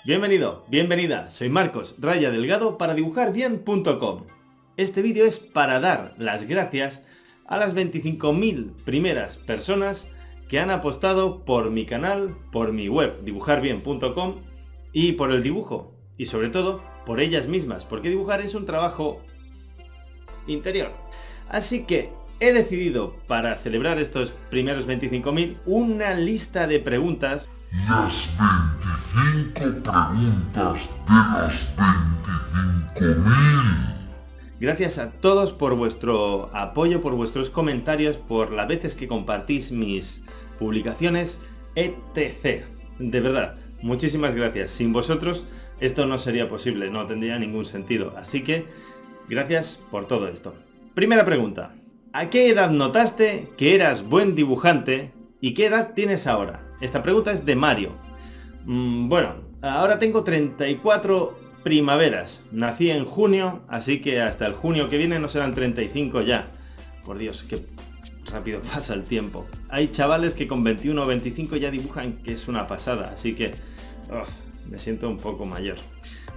Bienvenido, bienvenida, soy Marcos Raya Delgado para dibujarbien.com. Este vídeo es para dar las gracias a las 25.000 primeras personas que han apostado por mi canal, por mi web dibujarbien.com y por el dibujo. Y sobre todo por ellas mismas, porque dibujar es un trabajo interior. Así que he decidido, para celebrar estos primeros 25.000, una lista de preguntas. Las 25 preguntas de los 25.000. Gracias a todos por vuestro apoyo, por vuestros comentarios, por las veces que compartís mis publicaciones, etc. De verdad, muchísimas gracias. Sin vosotros esto no sería posible, no tendría ningún sentido. Así que, gracias por todo esto. Primera pregunta. ¿A qué edad notaste que eras buen dibujante y qué edad tienes ahora? Esta pregunta es de Mario. Bueno, ahora tengo 34 primaveras. Nací en junio, así que hasta el junio que viene no serán 35 ya. Por Dios, qué rápido pasa el tiempo. Hay chavales que con 21 o 25 ya dibujan, que es una pasada, así que me siento un poco mayor.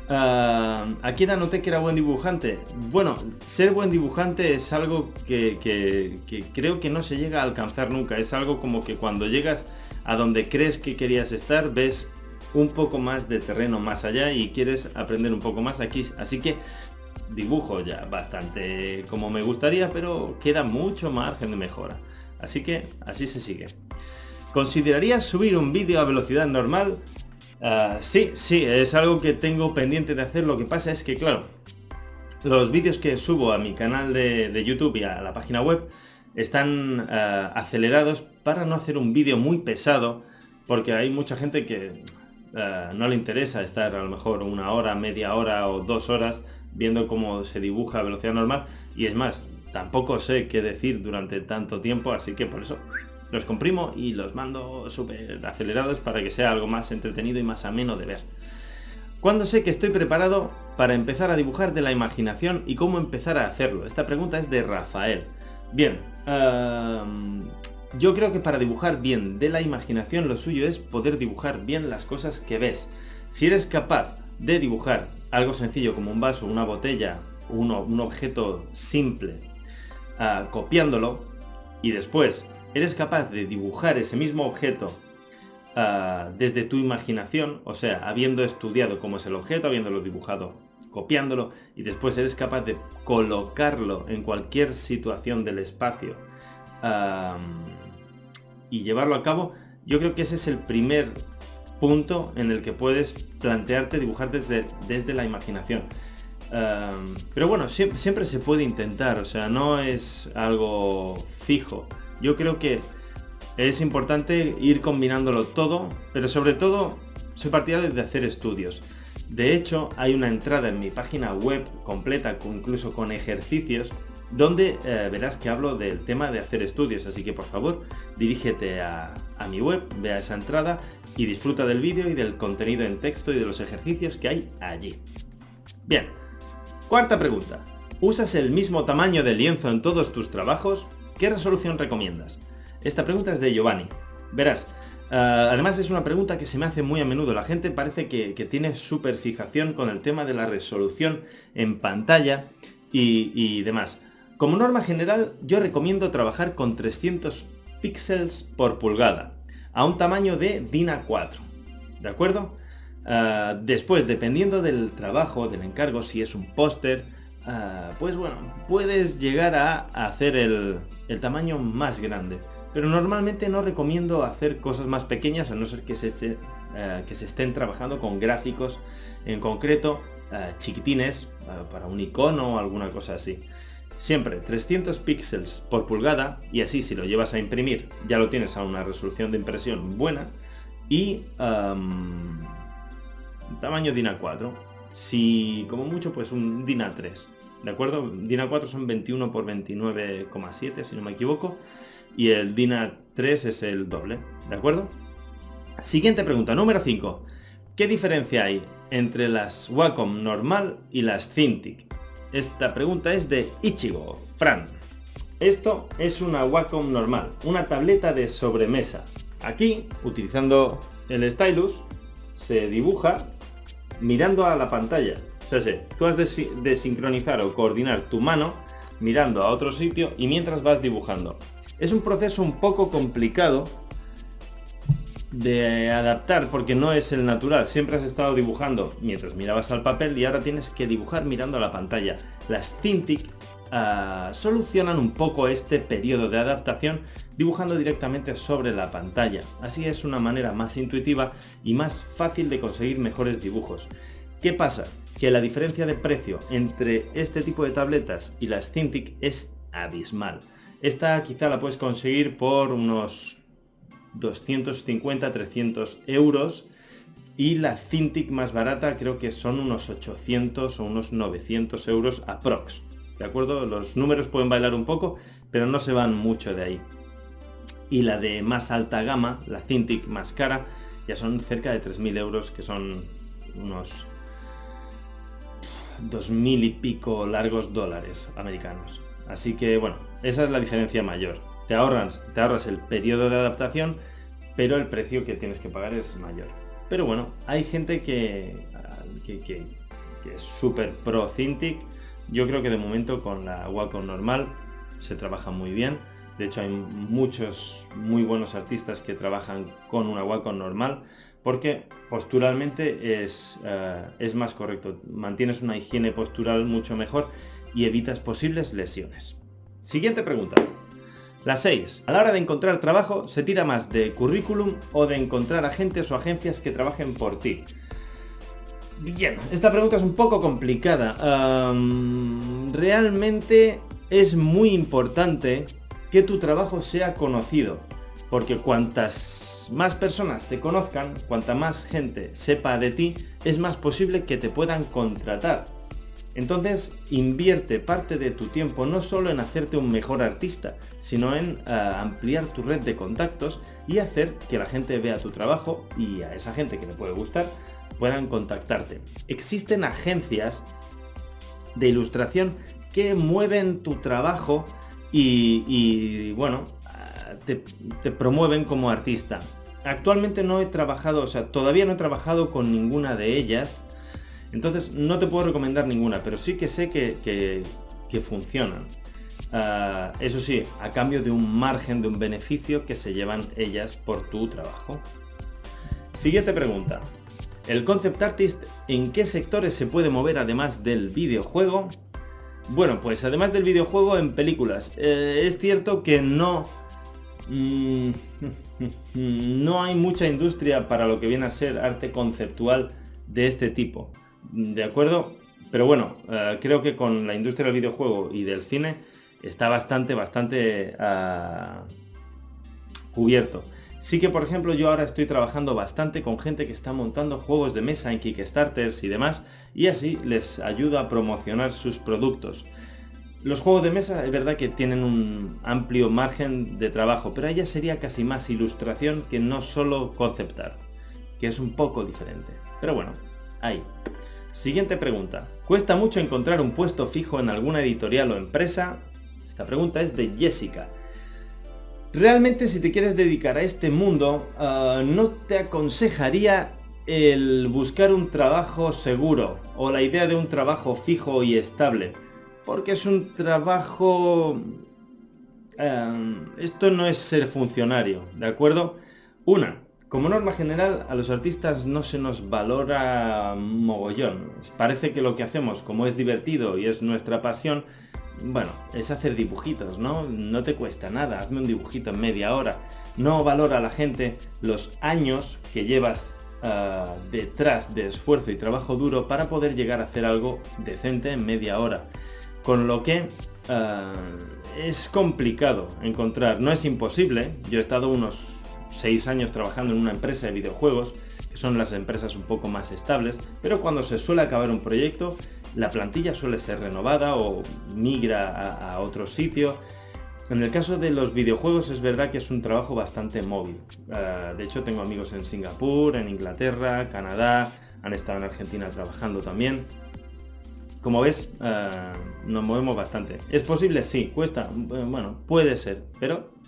¿A qué edad noté que era buen dibujante? Bueno, ser buen dibujante es algo que creo que no se llega a alcanzar nunca. Es algo como que cuando llegas a donde crees que querías estar, ves un poco más de terreno más allá y quieres aprender un poco más aquí. Así que dibujo ya bastante como me gustaría, pero queda mucho margen de mejora. Así que así se sigue. ¿Considerarías subir un vídeo a velocidad normal? Sí, es algo que tengo pendiente de hacer. Lo que pasa es que, claro, los vídeos que subo a mi canal de YouTube y a la página web están acelerados para no hacer un vídeo muy pesado, porque hay mucha gente que no le interesa estar a lo mejor una hora, media hora o 2 horas viendo cómo se dibuja a velocidad normal, y es más, tampoco sé qué decir durante tanto tiempo, así que por eso los comprimo y los mando súper acelerados para que sea algo más entretenido y más ameno de ver. ¿Cuándo sé que estoy preparado para empezar a dibujar de la imaginación y cómo empezar a hacerlo? Esta pregunta es de Rafael. Bien, yo creo que para dibujar bien de la imaginación lo suyo es poder dibujar bien las cosas que ves. Si eres capaz de dibujar algo sencillo como un vaso, una botella, un objeto simple, copiándolo, y después eres capaz de dibujar ese mismo objeto desde tu imaginación, o sea, habiendo estudiado cómo es el objeto, habiéndolo dibujado, copiándolo, y después eres capaz de colocarlo en cualquier situación del espacio y llevarlo a cabo, yo creo que ese es el primer punto en el que puedes plantearte dibujar desde la imaginación. Pero bueno, siempre se puede intentar, o sea, no es algo fijo. Yo creo que es importante ir combinándolo todo, pero sobre todo soy partidario de hacer estudios. De hecho, hay una entrada en mi página web completa, incluso con ejercicios, donde verás que hablo del tema de hacer estudios. Así que por favor, dirígete a mi web, vea esa entrada y disfruta del vídeo y del contenido en texto y de los ejercicios que hay allí. Bien, cuarta pregunta. ¿Usas el mismo tamaño de lienzo en todos tus trabajos? ¿Qué resolución recomiendas? Esta pregunta es de Giovanni. Verás, además es una pregunta que se me hace muy a menudo. La gente parece que tiene súper fijación con el tema de la resolución en pantalla y demás. Como norma general, yo recomiendo trabajar con 300 píxeles por pulgada, a un tamaño de DIN A4. ¿De acuerdo? Después, dependiendo del trabajo, del encargo, si es un póster, pues bueno, puedes llegar a hacer el tamaño más grande, pero normalmente no recomiendo hacer cosas más pequeñas a no ser que se estén trabajando con gráficos en concreto, chiquitines, para un icono o alguna cosa así. Siempre 300 píxeles por pulgada, y así si lo llevas a imprimir ya lo tienes a una resolución de impresión buena, y tamaño DIN A4, si como mucho pues un DIN A3. ¿De acuerdo? DIN A4 son 21 por 29,7 si no me equivoco, y el DIN A3 es el doble. ¿De acuerdo? Siguiente pregunta, número 5. ¿Qué diferencia hay entre las Wacom normal y las Cintiq? Esta pregunta es de Ichigo Fran. Esto es una Wacom normal, una tableta de sobremesa. Aquí, utilizando el stylus, se dibuja mirando a la pantalla. O sea, sí, tú has de sincronizar o coordinar tu mano mirando a otro sitio y mientras vas dibujando. Es un proceso un poco complicado de adaptar porque no es el natural. Siempre has estado dibujando mientras mirabas al papel y ahora tienes que dibujar mirando a la pantalla. Las Cintiq solucionan un poco este periodo de adaptación dibujando directamente sobre la pantalla. Así es una manera más intuitiva y más fácil de conseguir mejores dibujos. ¿Qué pasa? Que la diferencia de precio entre este tipo de tabletas y las Cintiq es abismal. Esta quizá la puedes conseguir por unos 250-300 euros y la Cintiq más barata creo que son unos 800 o unos 900 euros aprox. ¿De acuerdo? Los números pueden bailar un poco, pero no se van mucho de ahí. Y la de más alta gama, la Cintiq más cara, ya son cerca de 3.000 euros, que son unos 2.000 y pico largos dólares americanos. Así que bueno, esa es la diferencia mayor. Te ahorras el periodo de adaptación, pero el precio que tienes que pagar es mayor. Pero bueno, hay gente que es súper pro Cintiq. Yo creo que de momento con la Wacom normal se trabaja muy bien. De hecho hay muchos muy buenos artistas que trabajan con una Wacom normal porque posturalmente es más correcto. Mantienes una higiene postural mucho mejor y evitas posibles lesiones. Siguiente pregunta. La 6. A la hora de encontrar trabajo, ¿se tira más de currículum o de encontrar agentes o agencias que trabajen por ti? Bien, esta pregunta es un poco complicada. Realmente es muy importante que tu trabajo sea conocido, porque cuantas más personas te conozcan, cuanta más gente sepa de ti, es más posible que te puedan contratar. Entonces, invierte parte de tu tiempo no solo en hacerte un mejor artista, sino en ampliar tu red de contactos y hacer que la gente vea tu trabajo y a esa gente que le puede gustar puedan contactarte. Existen agencias de ilustración que mueven tu trabajo y bueno, te promueven como artista. Actualmente no he trabajado, todavía no he trabajado con ninguna de ellas. Entonces no te puedo recomendar ninguna, pero sí que sé que funcionan. Eso sí, a cambio de un margen, de un beneficio que se llevan ellas por tu trabajo. Siguiente pregunta. ¿El concept artist en qué sectores se puede mover además del videojuego? Bueno, pues además del videojuego en películas. Es cierto que no hay mucha industria para lo que viene a ser arte conceptual de este tipo. ¿De acuerdo? Pero bueno, creo que con la industria del videojuego y del cine está bastante cubierto. Sí que, por ejemplo, yo ahora estoy trabajando bastante con gente que está montando juegos de mesa en Kickstarters y demás, y así les ayudo a promocionar sus productos. Los juegos de mesa es verdad que tienen un amplio margen de trabajo, pero ella sería casi más ilustración que no solo concept art, que es un poco diferente. Pero bueno, ahí. Siguiente pregunta. ¿Cuesta mucho encontrar un puesto fijo en alguna editorial o empresa? Esta pregunta es de Jessica. Realmente, si te quieres dedicar a este mundo, no te aconsejaría el buscar un trabajo seguro o la idea de un trabajo fijo y estable, porque es un trabajo... esto no es ser funcionario, ¿de acuerdo? Como norma general, a los artistas no se nos valora mogollón. Parece que lo que hacemos, como es divertido y es nuestra pasión, bueno, es hacer dibujitos, ¿no? No te cuesta nada, hazme un dibujito en media hora. No valora a la gente los años que llevas detrás de esfuerzo y trabajo duro para poder llegar a hacer algo decente en media hora. Con lo que es complicado encontrar, no es imposible. Yo he estado unos 6 años trabajando en una empresa de videojuegos, que son las empresas un poco más estables, pero cuando se suele acabar un proyecto, la plantilla suele ser renovada o migra a otro sitio. En el caso de los videojuegos es verdad que es un trabajo bastante móvil. De hecho tengo amigos en Singapur, en Inglaterra, Canadá, han estado en Argentina trabajando también. Como ves, nos movemos bastante. ¿Es posible? Sí. ¿Cuesta? Bueno, puede ser, pero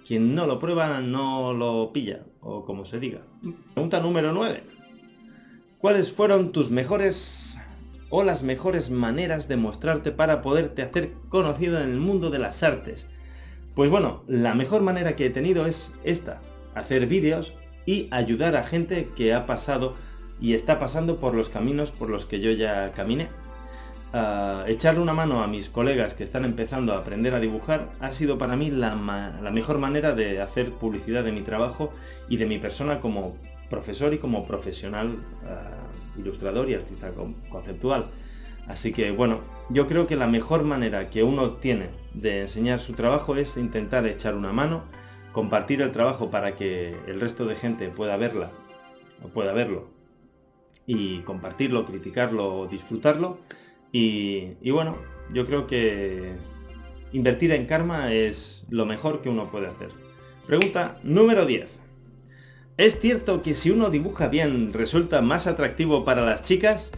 quien no lo prueba no lo pilla, o como se diga. Pregunta número 9. ¿Cuáles fueron tus mejores o las mejores maneras de mostrarte para poderte hacer conocido en el mundo de las artes? Pues bueno, la mejor manera que he tenido es esta, hacer vídeos y ayudar a gente que ha pasado y está pasando por los caminos por los que yo ya caminé. Echarle una mano a mis colegas que están empezando a aprender a dibujar ha sido para mí la mejor manera de hacer publicidad de mi trabajo y de mi persona como profesor y como profesional ilustrador y artista conceptual. Así que bueno, yo creo que la mejor manera que uno tiene de enseñar su trabajo es intentar echar una mano, compartir el trabajo para que el resto de gente pueda verlo y compartirlo, criticarlo o disfrutarlo. Y bueno, yo creo que invertir en karma es lo mejor que uno puede hacer. Pregunta número 10. ¿Es cierto que si uno dibuja bien resulta más atractivo para las chicas?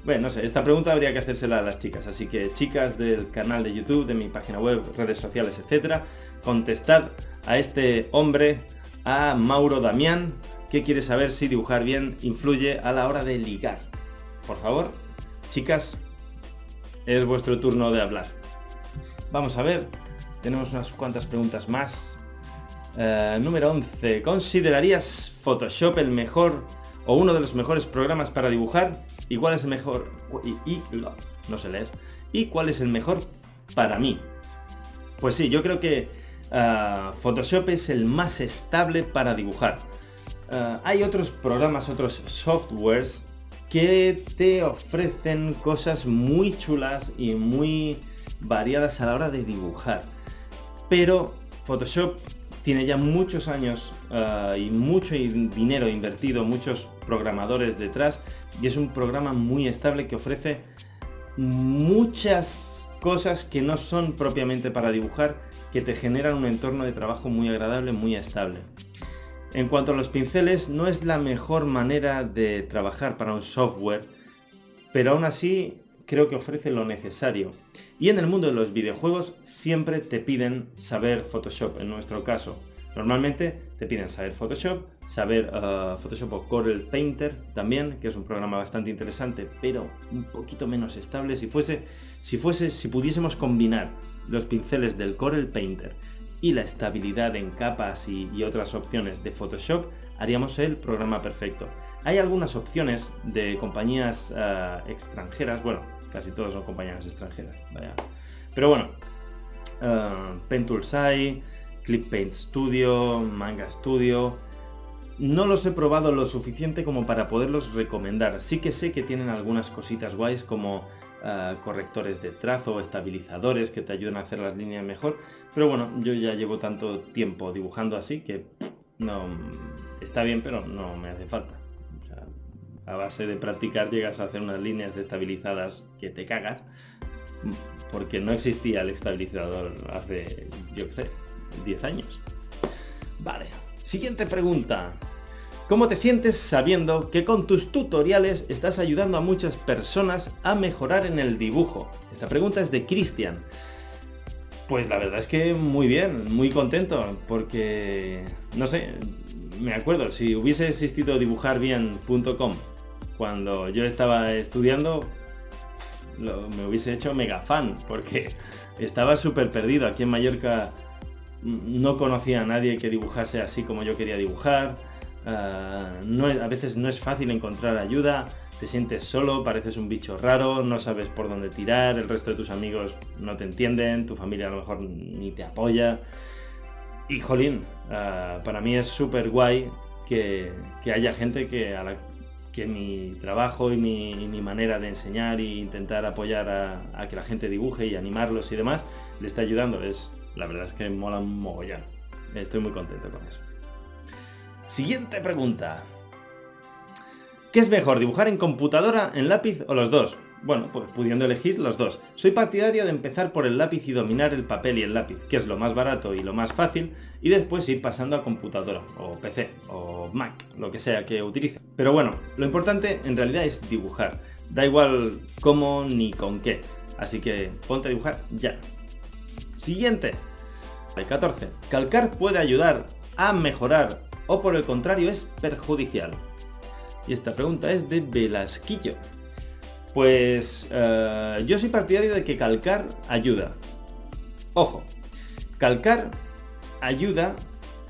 Bueno, no sé, esta pregunta habría que hacérsela a las chicas, así que chicas del canal de YouTube, de mi página web, redes sociales, etcétera, contestad a este hombre, a Mauro Damián, que quiere saber si dibujar bien influye a la hora de ligar. Por favor, chicas, es vuestro turno de hablar. Vamos a ver, tenemos unas cuantas preguntas más. Número 11. ¿Considerarías Photoshop el mejor o uno de los mejores programas para dibujar? ¿Y cuál es el mejor? No sé leer. ¿Y cuál es el mejor para mí? Pues sí, yo creo que Photoshop es el más estable para dibujar. Hay otros programas, otros softwares que te ofrecen cosas muy chulas y muy variadas a la hora de dibujar. Pero Photoshop tiene ya muchos años y mucho dinero invertido, muchos programadores detrás, y es un programa muy estable que ofrece muchas cosas que no son propiamente para dibujar, que te generan un entorno de trabajo muy agradable, muy estable. En cuanto a los pinceles, no es la mejor manera de trabajar para un software, pero aún así creo que ofrece lo necesario. Y en el mundo de los videojuegos siempre te piden saber Photoshop, en nuestro caso. Normalmente te piden saber Photoshop, saber Photoshop o Corel Painter también, que es un programa bastante interesante, pero un poquito menos estable. Si pudiésemos combinar los pinceles del Corel Painter y la estabilidad en capas y otras opciones de Photoshop, haríamos el programa perfecto. Hay algunas opciones de compañías extranjeras, bueno, casi todas son compañías extranjeras, vaya. Pero bueno, Pentulsai, Clip Paint Studio, Manga Studio, no los he probado lo suficiente como para poderlos recomendar. Sí que sé que tienen algunas cositas guays como correctores de trazo, estabilizadores que te ayudan a hacer las líneas mejor, pero bueno, yo ya llevo tanto tiempo dibujando así que no está bien, pero no me hace falta. O sea, a base de practicar llegas a hacer unas líneas estabilizadas que te cagas, porque no existía el estabilizador hace, yo qué sé, 10 años. Vale, siguiente pregunta. ¿Cómo te sientes sabiendo que con tus tutoriales estás ayudando a muchas personas a mejorar en el dibujo? Esta pregunta es de Cristian. Pues la verdad es que muy bien, muy contento, porque, no sé, me acuerdo, si hubiese existido dibujarbien.com cuando yo estaba estudiando, me hubiese hecho mega fan, porque estaba súper perdido. Aquí en Mallorca no conocía a nadie que dibujase así como yo quería dibujar. A veces no es fácil encontrar ayuda, te sientes solo, pareces un bicho raro, no sabes por dónde tirar, el resto de tus amigos no te entienden, tu familia a lo mejor ni te apoya. Y jolín, para mí es súper guay que haya gente que mi trabajo y mi manera de enseñar e intentar apoyar a que la gente dibuje y animarlos y demás le está ayudando. La verdad es que mola un mogollón. Estoy muy contento con eso. Siguiente pregunta. ¿Qué es mejor, dibujar en computadora, en lápiz o los dos? Bueno, pues pudiendo elegir los dos. Soy partidario de empezar por el lápiz y dominar el papel y el lápiz, que es lo más barato y lo más fácil, y después ir pasando a computadora, o PC, o Mac, lo que sea que utilice. Pero bueno, lo importante en realidad es dibujar. Da igual cómo ni con qué. Así que ponte a dibujar ya. Siguiente. 14. ¿Calcar puede ayudar a mejorar o por el contrario es perjudicial? Y esta pregunta es de Velasquillo. Pues yo soy partidario de que calcar ayuda. Ojo, calcar ayuda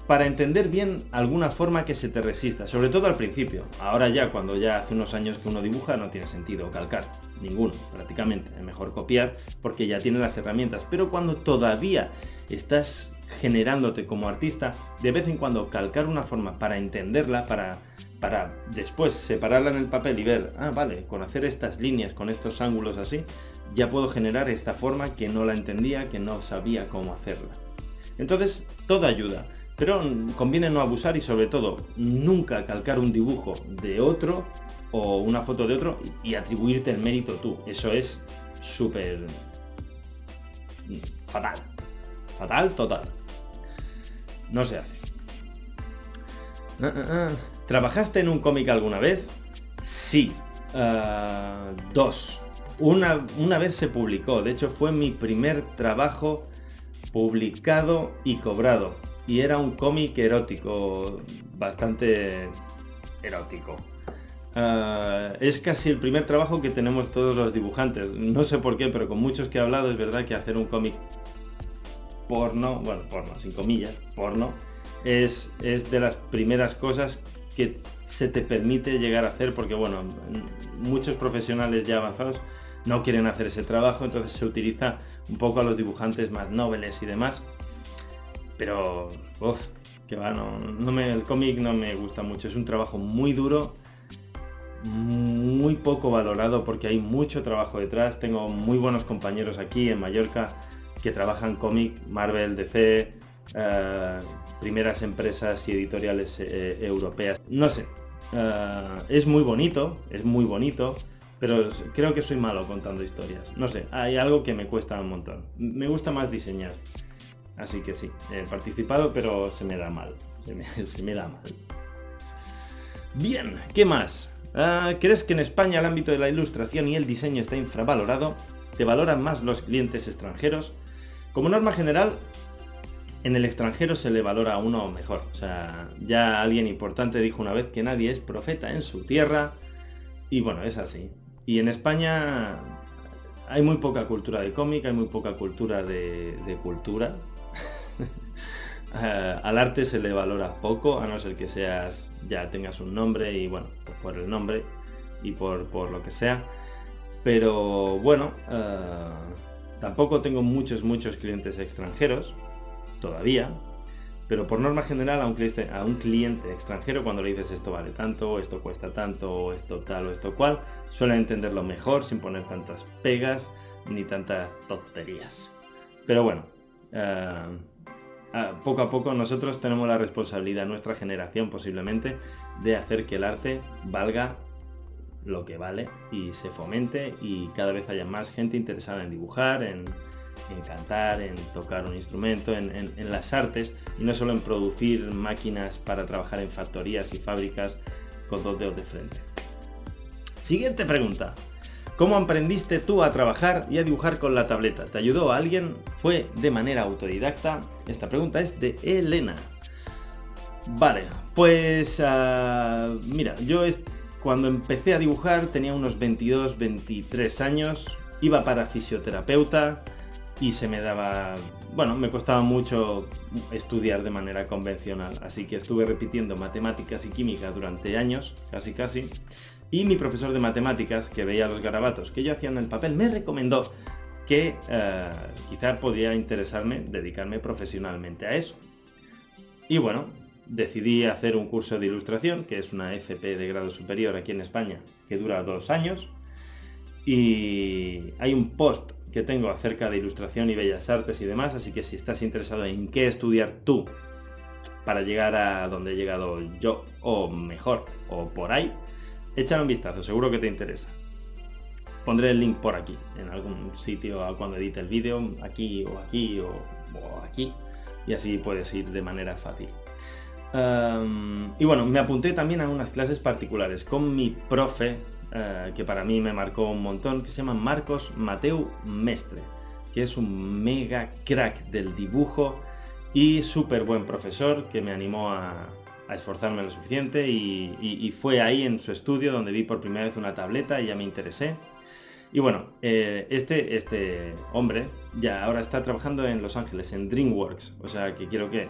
para entender bien alguna forma que se te resista, sobre todo al principio. Ahora ya, cuando ya hace unos años que uno dibuja, no tiene sentido calcar, ninguno, prácticamente. Es mejor copiar porque ya tienes las herramientas. Pero cuando todavía estás generándote como artista, de vez en cuando calcar una forma para entenderla, para después separarla en el papel y ver, vale, con hacer estas líneas, con estos ángulos así, ya puedo generar esta forma que no la entendía, que no sabía cómo hacerla. Entonces, todo ayuda. Pero conviene no abusar y sobre todo nunca calcar un dibujo de otro o una foto de otro y atribuirte el mérito tú. Eso es súper fatal. Fatal total. No se hace. ¿Trabajaste en un cómic alguna vez? Sí. 2. Una vez se publicó. De hecho fue mi primer trabajo publicado y cobrado. Y era un cómic erótico, bastante erótico. Es casi el primer trabajo que tenemos todos los dibujantes. No sé por qué, pero con muchos que he hablado es verdad que hacer un cómic porno, bueno, porno, sin comillas, porno, es de las primeras cosas que se te permite llegar a hacer, porque bueno, muchos profesionales ya avanzados no quieren hacer ese trabajo, entonces se utiliza un poco a los dibujantes más nobles y demás. Pero, que va, el cómic no me gusta mucho, es un trabajo muy duro, muy poco valorado porque hay mucho trabajo detrás. Tengo muy buenos compañeros aquí en Mallorca que trabajan cómic, Marvel, DC, primeras empresas y editoriales europeas. No sé, es muy bonito, pero creo que soy malo contando historias. No sé, hay algo que me cuesta un montón. Me gusta más diseñar. Así que sí, he participado, pero se me da mal. Se me da mal. Bien, ¿qué más? ¿Crees que en España el ámbito de la ilustración y el diseño está infravalorado? ¿Te valoran más los clientes extranjeros? Como norma general, en el extranjero se le valora a uno mejor. O sea, ya alguien importante dijo una vez que nadie es profeta en su tierra. Y bueno, es así. Y en España hay muy poca cultura de cómic, hay muy poca cultura de cultura. Al arte se le valora poco, a no ser que ya tengas un nombre y bueno, pues por el nombre y por lo que sea. Pero bueno, tampoco tengo muchos clientes extranjeros todavía, pero por norma general a un cliente extranjero, cuando le dices esto vale tanto, esto cuesta tanto, o esto tal o esto cual, suelen entenderlo mejor sin poner tantas pegas ni tantas tonterías. Pero bueno, poco a poco nosotros tenemos la responsabilidad, nuestra generación posiblemente, de hacer que el arte valga lo que vale y se fomente y cada vez haya más gente interesada en dibujar, en cantar, en tocar un instrumento, en las artes y no solo en producir máquinas para trabajar en factorías y fábricas con 2 dedos de frente. Siguiente pregunta. ¿Cómo aprendiste tú a trabajar y a dibujar con la tableta? ¿Te ayudó a alguien? ¿Fue de manera autodidacta? Esta pregunta es de Elena. Vale, pues mira, yo cuando empecé a dibujar tenía unos 22, 23 años, iba para fisioterapeuta y me costaba mucho estudiar de manera convencional, así que estuve repitiendo matemáticas y química durante años, casi. Y mi profesor de matemáticas, que veía los garabatos que yo hacía en el papel, me recomendó que quizá podría interesarme dedicarme profesionalmente a eso. Y bueno, decidí hacer un curso de ilustración, que es una FP de grado superior aquí en España, que dura 2 años. Y hay un post que tengo acerca de ilustración y bellas artes y demás, así que si estás interesado en qué estudiar tú para llegar a donde he llegado yo, o mejor, o por ahí, échale un vistazo, seguro que te interesa. Pondré el link por aquí, en algún sitio cuando edite el vídeo, aquí o aquí, y así puedes ir de manera fácil. Y bueno, me apunté también a unas clases particulares con mi profe, que para mí me marcó un montón, que se llama Marcos Mateu Mestre, que es un mega crack del dibujo y súper buen profesor que me animó a esforzarme lo suficiente y fue ahí en su estudio donde vi por primera vez una tableta y ya me interesé. Y bueno, este hombre ya ahora está trabajando en Los Ángeles, en DreamWorks, o sea que quiero que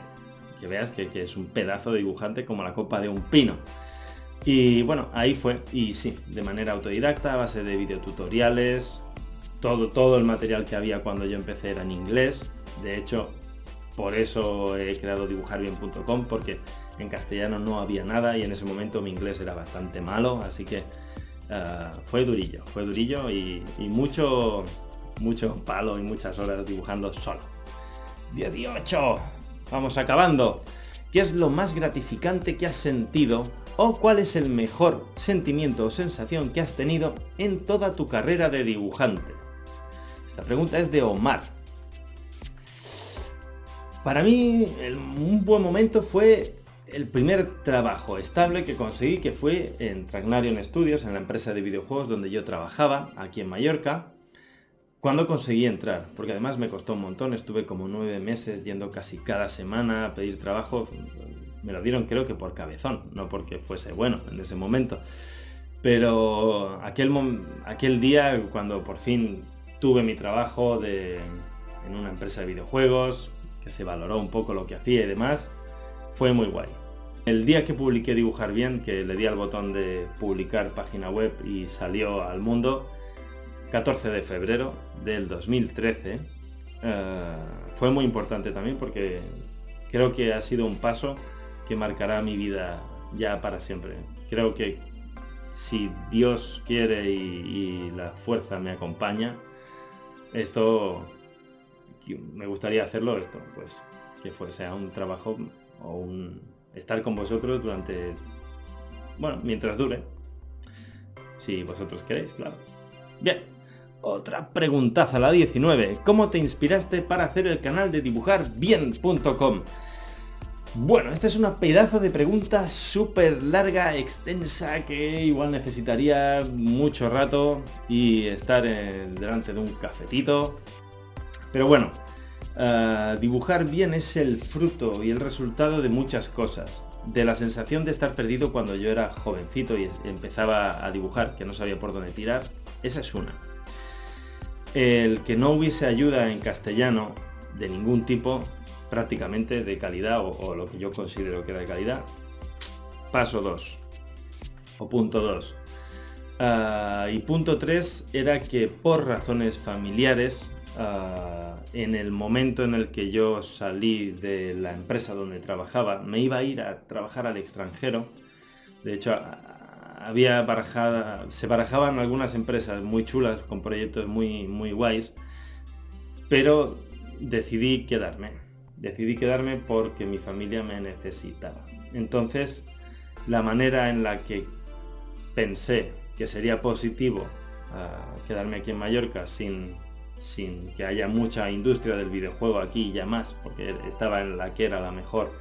veas que es un pedazo de dibujante como la copa de un pino. Y bueno, ahí fue, y sí, de manera autodidacta, a base de videotutoriales, todo el material que había cuando yo empecé era en inglés. De hecho, por eso he creado dibujarbien.com, porque en castellano no había nada y en ese momento mi inglés era bastante malo, así que fue durillo y mucho palo y muchas horas dibujando solo. 18. Vamos acabando. ¿Qué es lo más gratificante que has sentido o cuál es el mejor sentimiento o sensación que has tenido en toda tu carrera de dibujante? Esta pregunta es de Omar. Para mí, un buen momento fue el primer trabajo estable que conseguí, que fue en Tragnarion Studios, en la empresa de videojuegos donde yo trabajaba, aquí en Mallorca, cuando conseguí entrar, porque además me costó un montón, estuve como 9 meses yendo casi cada semana a pedir trabajo. Me lo dieron creo que por cabezón, no porque fuese bueno en ese momento. Pero aquel día, cuando por fin tuve mi trabajo en una empresa de videojuegos, que se valoró un poco lo que hacía y demás, fue muy guay. El día que publiqué Dibujar Bien, que le di al botón de publicar página web y salió al mundo, 14 de febrero del 2013, fue muy importante también porque creo que ha sido un paso que marcará mi vida ya para siempre. Creo que si Dios quiere y la fuerza me acompaña, esto me gustaría hacerlo, pues que sea un trabajo o estar con vosotros durante, bueno, mientras dure, si vosotros queréis, claro. Bien, otra preguntaza, la 19. ¿Cómo te inspiraste para hacer el canal de dibujarbien.com? Bueno, esta es una pedazo de pregunta súper larga, extensa, que igual necesitaría mucho rato y estar delante de un cafetito. Pero bueno, Dibujar Bien es el fruto y el resultado de muchas cosas. De la sensación de estar perdido cuando yo era jovencito y empezaba a dibujar, que no sabía por dónde tirar, esa es una. El que no hubiese ayuda en castellano de ningún tipo, prácticamente de calidad o lo que yo considero que era de calidad. Paso 2 o punto 2. Y punto 3 era que por razones familiares, en el momento en el que yo salí de la empresa donde trabajaba, me iba a ir a trabajar al extranjero. De hecho, se barajaban algunas empresas muy chulas con proyectos muy, muy guays, pero decidí quedarme porque mi familia me necesitaba. Entonces, la manera en la que pensé que sería positivo quedarme aquí en Mallorca sin que haya mucha industria del videojuego aquí ya más, porque estaba en la que era la mejor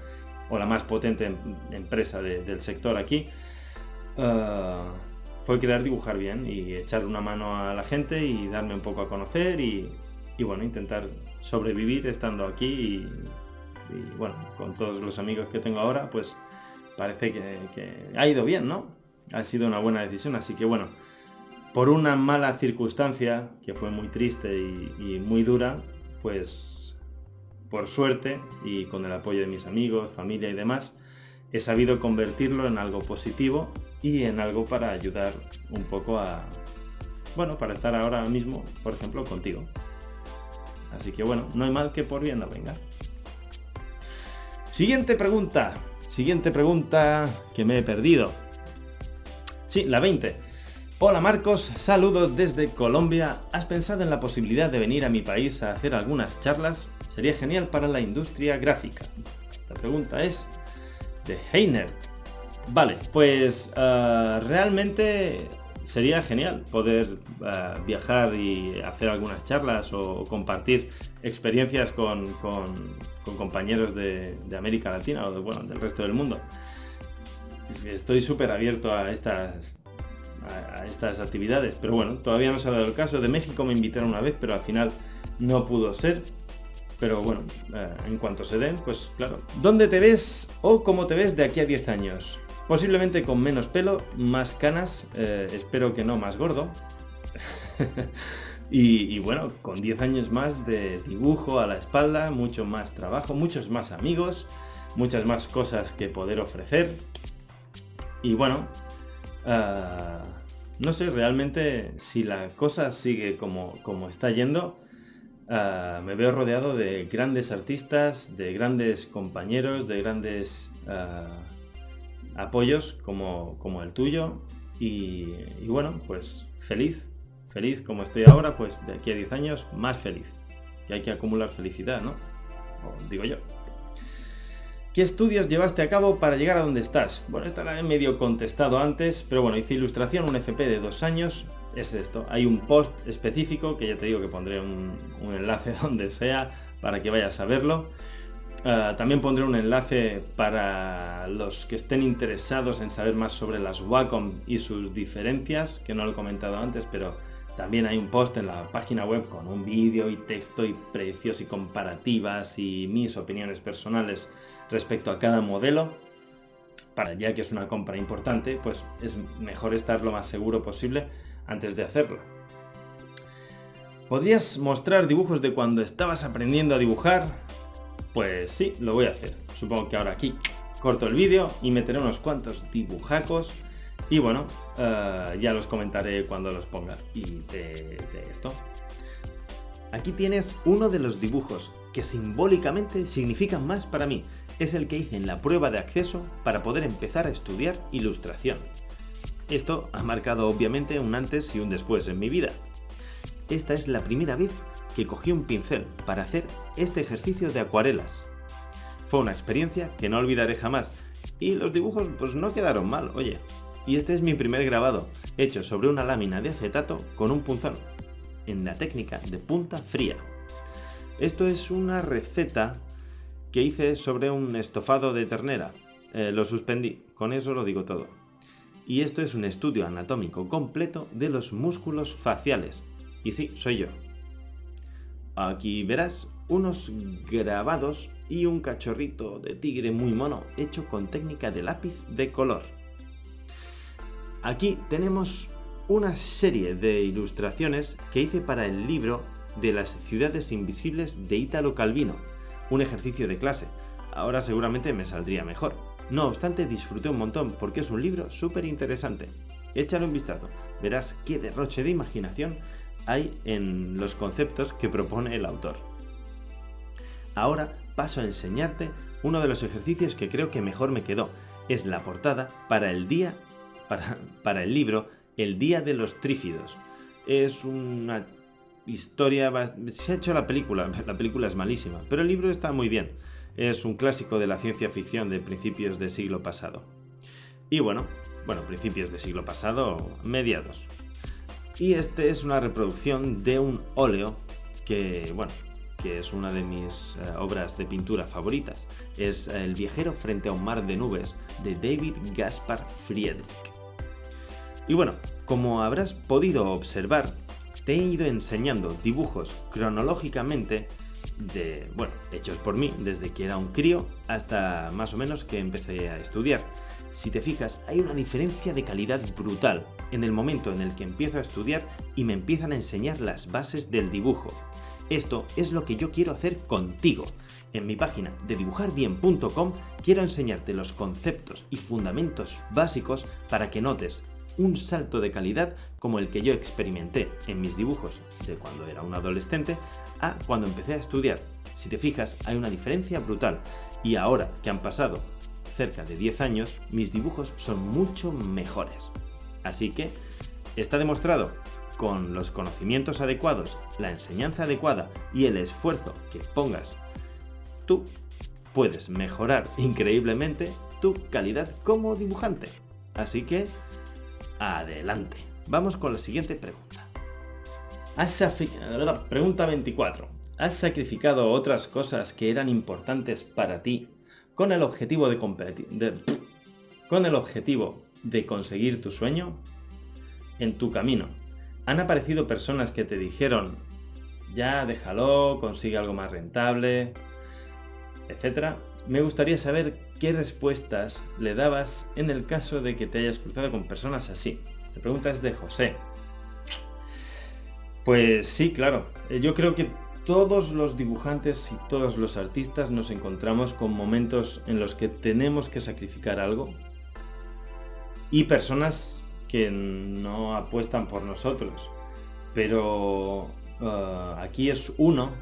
o la más potente empresa del sector aquí, fue crear Dibujar Bien y echar una mano a la gente y darme un poco a conocer y bueno, intentar sobrevivir estando aquí y bueno, con todos los amigos que tengo ahora, pues parece que ha ido bien, ¿no? Ha sido una buena decisión, así que bueno, por una mala circunstancia, que fue muy triste y muy dura, pues por suerte y con el apoyo de mis amigos, familia y demás, he sabido convertirlo en algo positivo y en algo para ayudar un poco para estar ahora mismo, por ejemplo, contigo. Así que bueno, no hay mal que por bien no venga. Siguiente pregunta que me he perdido. Sí, la 20. Hola Marcos, saludos desde Colombia. ¿Has pensado en la posibilidad de venir a mi país a hacer algunas charlas? Sería genial para la industria gráfica. Esta pregunta es de Heiner. Vale, pues realmente sería genial poder viajar y hacer algunas charlas o compartir experiencias con compañeros de América Latina o del resto del mundo. Estoy súper abierto a estas actividades, pero bueno, todavía no se ha dado el caso. De México me invitaron una vez, pero al final no pudo ser. Pero bueno, en cuanto se den, pues claro. ¿Dónde te ves o cómo te ves de aquí a 10 años? Posiblemente con menos pelo, más canas, espero que no más gordo. y bueno, con 10 años más de dibujo a la espalda, mucho más trabajo, muchos más amigos, muchas más cosas que poder ofrecer. Y bueno, no sé realmente si la cosa sigue como está yendo. Me veo rodeado de grandes artistas, de grandes compañeros, de grandes apoyos como el tuyo. Y bueno, pues feliz como estoy ahora, pues de aquí a 10 años más feliz. Que hay que acumular felicidad, ¿no? O digo yo. ¿Qué estudios llevaste a cabo para llegar a donde estás? Bueno, esta la he medio contestado antes, pero bueno, hice ilustración, un FP de 2 años. Es esto, hay un post específico que ya te digo que pondré un enlace donde sea para que vayas a verlo. También pondré un enlace para los que estén interesados en saber más sobre las Wacom y sus diferencias, que no lo he comentado antes, pero también hay un post en la página web con un vídeo y texto y precios y comparativas y mis opiniones personales respecto a cada modelo. Para ya que es una compra importante, pues es mejor estar lo más seguro posible antes de hacerlo. ¿Podrías mostrar dibujos de cuando estabas aprendiendo a dibujar? Pues sí, lo voy a hacer. Supongo que ahora aquí corto el vídeo y meteré unos cuantos dibujacos y bueno, ya los comentaré cuando los ponga. Y de esto. Aquí tienes uno de los dibujos que simbólicamente significan más para mí. Es el que hice en la prueba de acceso para poder empezar a estudiar ilustración. Esto ha marcado obviamente un antes y un después en mi vida. Esta es la primera vez que cogí un pincel para hacer este ejercicio de acuarelas. Fue una experiencia que no olvidaré jamás y los dibujos pues no quedaron mal, oye. Y este es mi primer grabado, hecho sobre una lámina de acetato con un punzón, en la técnica de punta fría. Esto es una receta que hice sobre un estofado de ternera. Lo suspendí, con eso lo digo todo. Y esto es un estudio anatómico completo de los músculos faciales. Y sí, soy yo. Aquí verás unos grabados y un cachorrito de tigre muy mono hecho con técnica de lápiz de color. Aquí tenemos una serie de ilustraciones que hice para el libro de las ciudades invisibles de Italo Calvino, un ejercicio de clase. Ahora seguramente me saldría mejor. No obstante, disfruté un montón porque es un libro súper interesante. Échale un vistazo, verás qué derroche de imaginación hay en los conceptos que propone el autor. Ahora paso a enseñarte uno de los ejercicios que creo que mejor me quedó. Es la portada para el libro El Día de los Trífidos. Es una historia... Se ha hecho la película es malísima, pero el libro está muy bien. Es un clásico de la ciencia ficción de principios del siglo pasado. Y bueno, principios del siglo pasado, mediados. Y este es una reproducción de un óleo que es una de mis obras de pintura favoritas. Es El viajero frente a un mar de nubes, de David Gaspar Friedrich. Y bueno, como habrás podido observar, te he ido enseñando dibujos cronológicamente hechos por mí desde que era un crío hasta más o menos que empecé a estudiar. Si te fijas, hay una diferencia de calidad brutal en el momento en el que empiezo a estudiar y me empiezan a enseñar las bases del dibujo. Esto es lo que yo quiero hacer contigo. En mi página de dibujarbien.com quiero enseñarte los conceptos y fundamentos básicos para que notes un salto de calidad como el que yo experimenté en mis dibujos de cuando era un adolescente a cuando empecé a estudiar. Si te fijas, hay una diferencia brutal y ahora que han pasado cerca de 10 años, mis dibujos son mucho mejores. Así que está demostrado, con los conocimientos adecuados, la enseñanza adecuada y el esfuerzo que pongas, tú puedes mejorar increíblemente tu calidad como dibujante. Así que adelante. Vamos con la siguiente pregunta. Pregunta 24. ¿Has sacrificado otras cosas que eran importantes para ti con el objetivo de conseguir tu sueño? En tu camino, ¿han aparecido personas que te dijeron ya déjalo, consigue algo más rentable, etcétera. Me gustaría saber qué respuestas le dabas en el caso de que te hayas cruzado con personas así. Esta pregunta es de José. Pues sí, claro. Yo creo que todos los dibujantes y todos los artistas nos encontramos con momentos en los que tenemos que sacrificar algo y personas que no apuestan por nosotros. Pero aquí es uno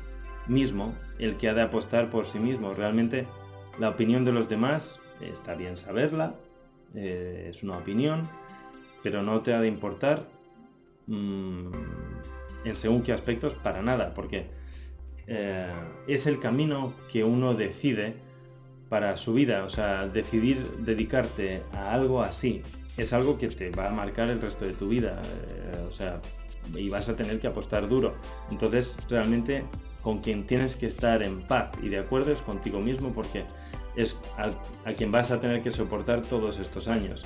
mismo el que ha de apostar por sí mismo. Realmente la opinión de los demás está bien saberla, es una opinión, pero no te ha de importar en según qué aspectos para nada, porque es el camino que uno decide para su vida. O sea, decidir dedicarte a algo así es algo que te va a marcar el resto de tu vida, o sea, y vas a tener que apostar duro. Entonces, realmente, con quien tienes que estar en paz y de acuerdo es contigo mismo, porque es a quien vas a tener que soportar todos estos años.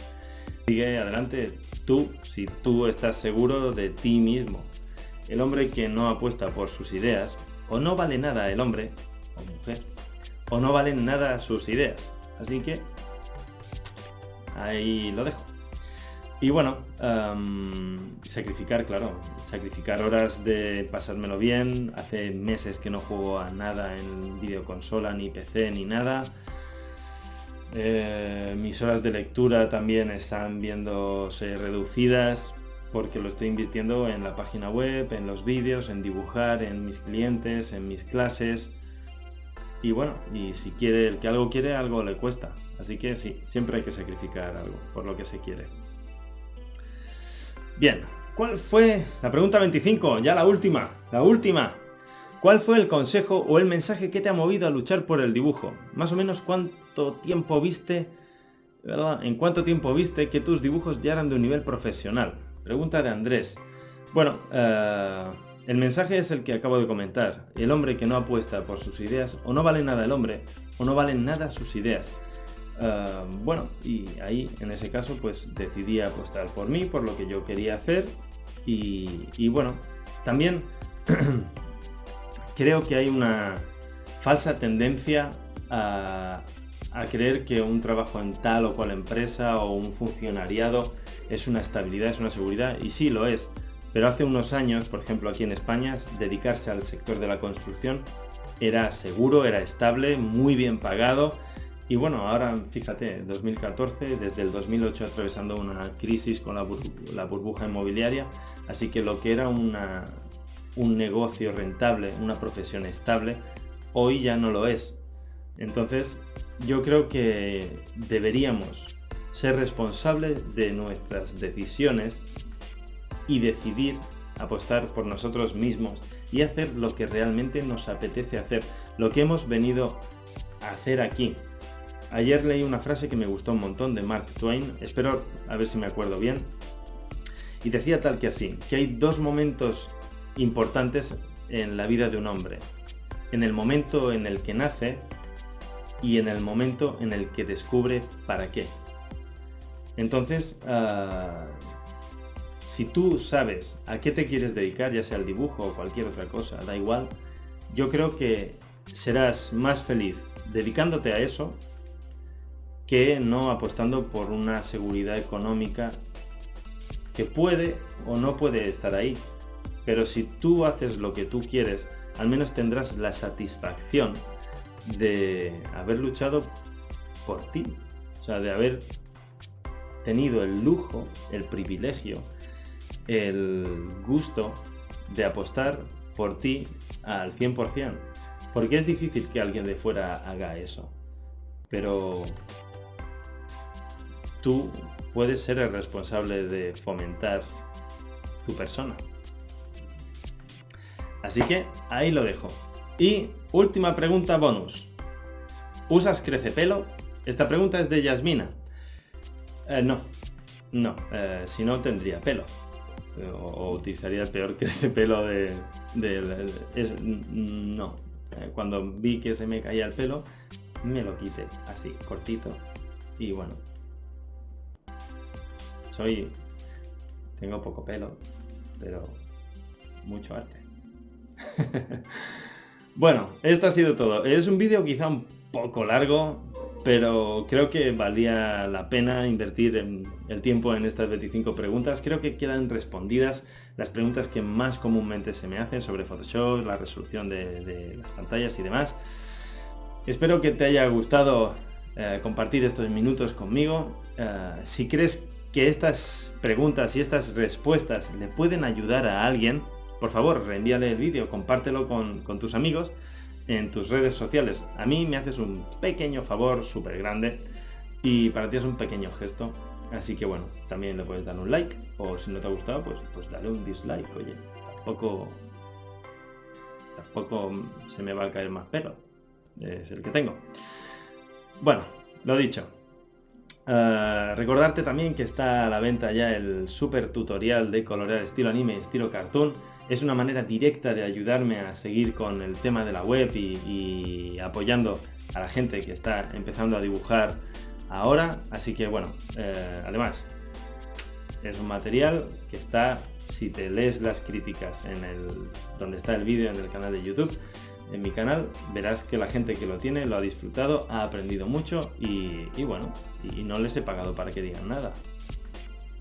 Sigue adelante tú, si tú estás seguro de ti mismo. El hombre que no apuesta por sus ideas, o no vale nada el hombre o mujer, o no valen nada sus ideas. Así que ahí lo dejo. Y bueno, sacrificar, claro, sacrificar horas de pasármelo bien. Hace meses que no juego a nada en videoconsola, ni PC, ni nada. Mis horas de lectura también están viéndose reducidas porque lo estoy invirtiendo en la página web, en los vídeos, en dibujar, en mis clientes, en mis clases. Y bueno, y si quiere, el que algo quiere, algo le cuesta. Así que sí, siempre hay que sacrificar algo por lo que se quiere. Bien, ¿cuál fue la pregunta 25? Ya la última. ¿Cuál fue el consejo o el mensaje que te ha movido a luchar por el dibujo? Más o menos, ¿cuánto tiempo viste, ¿verdad? ¿En cuánto tiempo viste que tus dibujos ya eran de un nivel profesional? Pregunta de Andrés. Bueno, el mensaje es el que acabo de comentar. El hombre que no apuesta por sus ideas, o no vale nada el hombre, o no valen nada sus ideas. Bueno, y ahí, en ese caso, pues decidí apostar por mí, por lo que yo quería hacer. Y bueno, también creo que hay una falsa tendencia a creer que un trabajo en tal o cual empresa o un funcionariado es una estabilidad, es una seguridad, y sí lo es. Pero hace unos años, por ejemplo aquí en España, dedicarse al sector de la construcción era seguro, era estable, muy bien pagado. Y bueno, ahora fíjate, 2014, desde el 2008 atravesando una crisis con la burbuja inmobiliaria, así que lo que era un negocio rentable, una profesión estable, hoy ya no lo es. Entonces, yo creo que deberíamos ser responsables de nuestras decisiones y decidir apostar por nosotros mismos y hacer lo que realmente nos apetece hacer, lo que hemos venido a hacer aquí. Ayer leí una frase que me gustó un montón de Mark Twain, espero a ver si me acuerdo bien, y decía tal que así, que hay dos momentos importantes en la vida de un hombre: en el momento en el que nace y en el momento en el que descubre para qué. Entonces, si tú sabes a qué te quieres dedicar, ya sea el dibujo o cualquier otra cosa, da igual, yo creo que serás más feliz dedicándote a eso que no apostando por una seguridad económica que puede o no puede estar ahí. Pero si tú haces lo que tú quieres, al menos tendrás la satisfacción de haber luchado por ti, o sea, de haber tenido el lujo, el privilegio, el gusto de apostar por ti al 100%, porque es difícil que alguien de fuera haga eso, pero tú puedes ser el responsable de fomentar tu persona. Así que ahí lo dejo. Y última pregunta bonus. ¿Usas crecepelo? Esta pregunta es de Yasmina. No. Si no tendría pelo. O utilizaría el peor crecepelo no. Cuando vi que se me caía el pelo, me lo quité así, cortito. Y bueno. Tengo poco pelo, pero mucho arte. Bueno, esto ha sido todo. Es un vídeo quizá un poco largo, pero creo que valía la pena invertir el tiempo en estas 25 preguntas. Creo que quedan respondidas las preguntas que más comúnmente se me hacen sobre Photoshop, la resolución de las pantallas y demás. Espero que te haya gustado compartir estos minutos conmigo. Si crees que estas preguntas y estas respuestas le pueden ayudar a alguien, por favor, reenvíale el vídeo, compártelo con tus amigos en tus redes sociales. A mí me haces un pequeño favor súper grande y para ti es un pequeño gesto. Así que bueno, también le puedes dar un like o si no te ha gustado, pues dale un dislike. Oye, tampoco se me va a caer más pelo. Es el que tengo. Bueno, lo dicho. Recordarte también que está a la venta ya el super tutorial de colorear estilo anime y estilo cartoon. Es una manera directa de ayudarme a seguir con el tema de la web y apoyando a la gente que está empezando a dibujar ahora. Así que bueno, además es un material que está, si te lees las críticas donde está el vídeo en el canal de YouTube, en mi canal, verás que la gente que lo tiene lo ha disfrutado, ha aprendido mucho y bueno, y no les he pagado para que digan nada.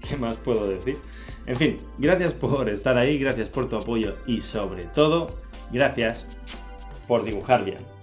¿Qué más puedo decir? En fin, gracias por estar ahí, gracias por tu apoyo y sobre todo, gracias por dibujar bien.